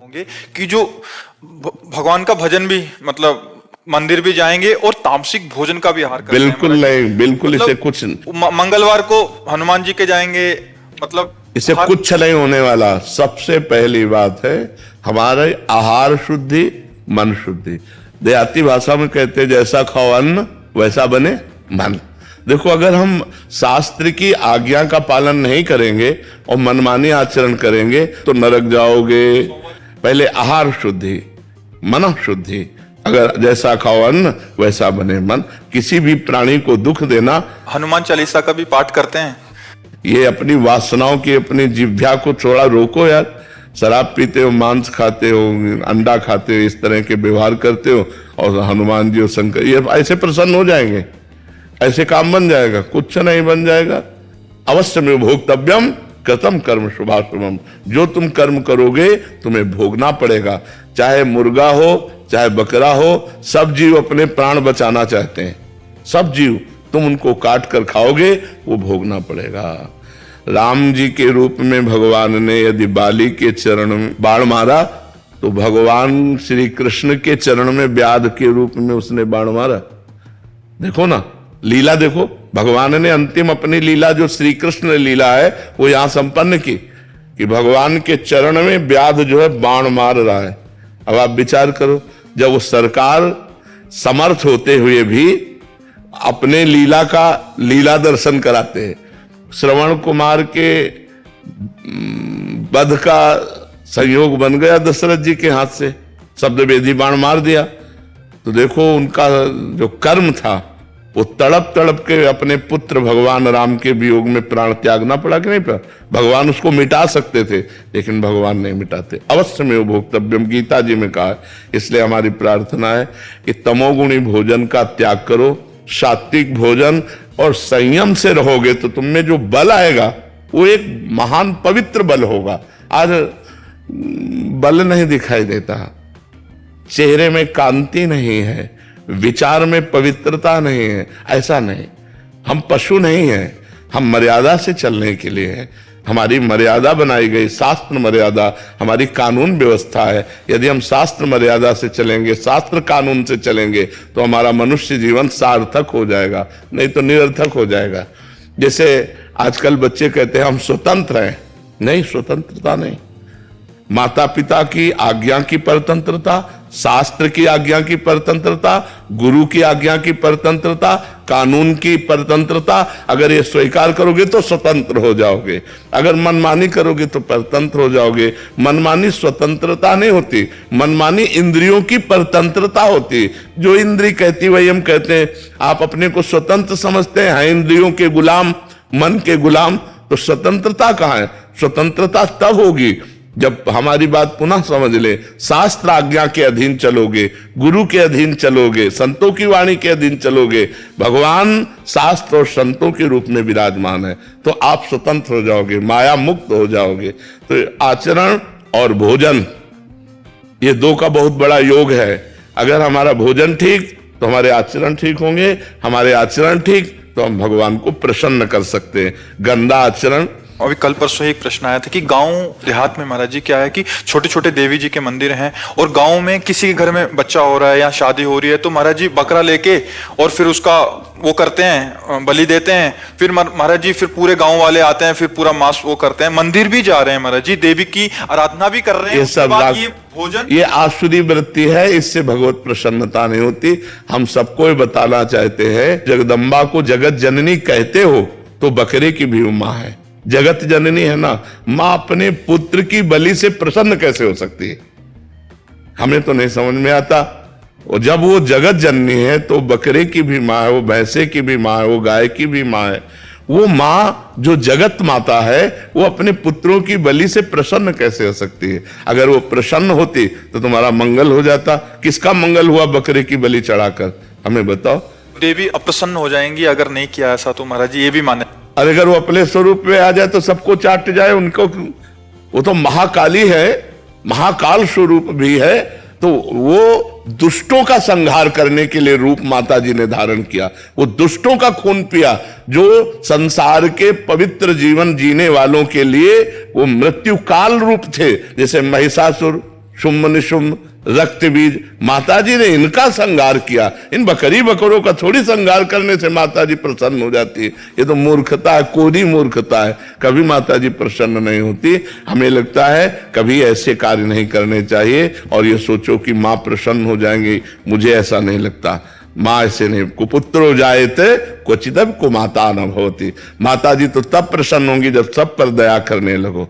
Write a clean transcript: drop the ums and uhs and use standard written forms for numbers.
होंगे कि जो भगवान का भजन भी मतलब मंदिर भी जाएंगे और तामसिक भोजन का भी आहार करते हैं। बिल्कुल नहीं, बिल्कुल इसे कुछ मंगलवार को हनुमान जी के जाएंगे, मतलब इसे कुछ नहीं होने वाला। सबसे पहली बात है हमारे आहार शुद्धि, मन शुद्धि। देहाती भाषा में कहते हैं जैसा खाओ अन्न वैसा बने मन। देखो, अगर हम शास्त्र की आज्ञा का पालन नहीं करेंगे और मनमानी आचरण करेंगे तो नरक जाओगे। पहले आहार शुद्धि, मन शुद्धि। अगर जैसा खाओ अन्न वैसा बने मन। किसी भी प्राणी को दुख देना। हनुमान चालीसा का भी पाठ करते हैं। ये अपनी वासनाओं की, अपनी जिह्वा को थोड़ा रोको यार। शराब पीते हो, मांस खाते हो, अंडा खाते हो, इस तरह के व्यवहार करते हो और हनुमान जी और शंकर ये ऐसे प्रसन्न हो जाएंगे, ऐसे काम बन जाएगा? कुछ नहीं बन जाएगा। अवश्य में भोक्तव्यम कृतम कर्म शुभाशुभम। जो तुम कर्म करोगे तुम्हें भोगना पड़ेगा। चाहे मुर्गा हो, चाहे बकरा हो, सब जीव अपने प्राण बचाना चाहते हैं। सब जीव, तुम उनको काट कर खाओगे वो भोगना पड़ेगा। राम जी के रूप में भगवान ने यदि बाली के चरण में बाण मारा तो भगवान श्री कृष्ण के चरण में व्याध के रूप में उसने बाण मारा। देखो ना, लीला देखो। भगवान ने अंतिम अपनी लीला जो श्री कृष्ण लीला है वो यहां संपन्न की कि भगवान के चरण में व्याध जो है बाण मार रहा है। अब आप विचार करो, जब वो सरकार समर्थ होते हुए भी अपने लीला दर्शन कराते हैं। श्रवण कुमार के वध का संयोग बन गया दशरथ जी के हाथ से, शब्द वेदी बाण मार दिया। तो देखो उनका जो कर्म था वो तड़प तड़प के अपने पुत्र भगवान राम के वियोग में प्राण त्यागना पड़ा कि नहीं पड़ा? भगवान उसको मिटा सकते थे लेकिन भगवान नहीं मिटाते। अवश्य में भोक्तव्यम गीता जी में कहा है। इसलिए हमारी प्रार्थना है कि तमोगुणी भोजन का त्याग करो, सात्विक भोजन और संयम से रहोगे तो तुम में जो बल आएगा वो एक महान पवित्र बल होगा। आज बल नहीं दिखाई देता, चेहरे में कांति नहीं है, विचार में पवित्रता नहीं है। ऐसा नहीं, हम पशु नहीं हैं, हम मर्यादा से चलने के लिए हैं। हमारी मर्यादा बनाई गई, शास्त्र मर्यादा हमारी कानून व्यवस्था है। यदि हम शास्त्र मर्यादा से चलेंगे, शास्त्र कानून से चलेंगे तो हमारा मनुष्य जीवन सार्थक हो जाएगा, नहीं तो निरर्थक हो जाएगा। जैसे आजकल बच्चे कहते हैं हम स्वतंत्र हैं। नहीं, स्वतंत्रता नहीं। माता पिता की आज्ञा की परतंत्रता, शास्त्र की आज्ञा की परतंत्रता, गुरु की आज्ञा की परतंत्रता, कानून की परतंत्रता, अगर ये स्वीकार करोगे तो स्वतंत्र हो जाओगे। अगर मनमानी करोगे तो परतंत्र हो जाओगे। मनमानी स्वतंत्रता नहीं होती, मनमानी इंद्रियों की परतंत्रता होती। जो इंद्री कहती वही हम कहते हैं। आप अपने को स्वतंत्र समझते हैं इंद्रियों के गुलाम, मन के गुलाम, तो स्वतंत्रता कहाँ है? स्वतंत्रता तब होगी जब हमारी बात पुनः समझ ले, शास्त्र आज्ञा के अधीन चलोगे, गुरु के अधीन चलोगे, संतों की वाणी के अधीन चलोगे। भगवान शास्त्र और संतों के रूप में विराजमान है तो आप स्वतंत्र हो जाओगे, माया मुक्त हो जाओगे। तो आचरण और भोजन ये दो का बहुत बड़ा योग है। अगर हमारा भोजन ठीक तो हमारे आचरण ठीक होंगे, हमारे आचरण ठीक तो हम भगवान को प्रसन्न कर सकते हैं। गंदा आचरण। अभी कल परसों एक प्रश्न आया था कि गांव देहात में महाराज जी क्या है कि छोटे छोटे देवी जी के मंदिर हैं और गांव में किसी के घर में बच्चा हो रहा है या शादी हो रही है तो महाराज जी बकरा लेके और फिर उसका वो करते हैं, बलि देते हैं। फिर महाराज जी फिर पूरे गांव वाले आते हैं, फिर पूरा मांस वो करते हैं। मंदिर भी जा रहे हैं महाराज जी, देवी की आराधना भी कर रहे हैं। ये सब ये भोजन, ये आसुरी वृत्ति है, इससे भगवत प्रसन्नता नहीं होती। हम सबको बताना चाहते हैं, जगदम्बा को जगत जननी कहते हो तो बकरे की भी माँ है, जगत जननी है ना। मां अपने पुत्र की बलि से प्रसन्न कैसे हो सकती है? हमें तो नहीं समझ में आता। और जब वो जगत जननी है तो बकरे की भी मां है, वो भैंसे की भी मां है, वो गाय की भी मां है। वो मां जो जगत माता है वो अपने पुत्रों की बलि से प्रसन्न कैसे हो सकती है? अगर वो प्रसन्न होती तो तुम्हारा मंगल हो जाता। किसका मंगल हुआ बकरे की बलि चढ़ाकर? हमें बताओ। देवी अप्रसन्न हो जाएंगी अगर नहीं किया ऐसा, तो महाराज जी ये भी माने। और अगर वो अपने स्वरूप में आ जाए तो सबको चाट जाए उनको। वो तो महाकाली है, महाकाल स्वरूप भी है। तो वो दुष्टों का संहार करने के लिए रूप माता जी ने धारण किया। वो दुष्टों का खून पिया जो संसार के पवित्र जीवन जीने वालों के लिए वो मृत्यु काल रूप थे। जैसे महिषासुर शुम्भ निशुम्भ रक्त बीज, माताजी ने इनका संहार किया। इन बकरी बकरों का थोड़ी संहार करने से माताजी प्रसन्न हो जाती है। ये तो मूर्खता है, कोरी मूर्खता है। कभी माताजी प्रसन्न नहीं होती। हमें लगता है कभी ऐसे कार्य नहीं करने चाहिए और ये सोचो कि माँ प्रसन्न हो जाएंगी, मुझे ऐसा नहीं लगता। माँ ऐसे नहीं, कुपुत्रो जायते क्वचिदपि कुमाता न भवति। माताजी तो तब प्रसन्न होंगी जब सब पर दया करने लगो।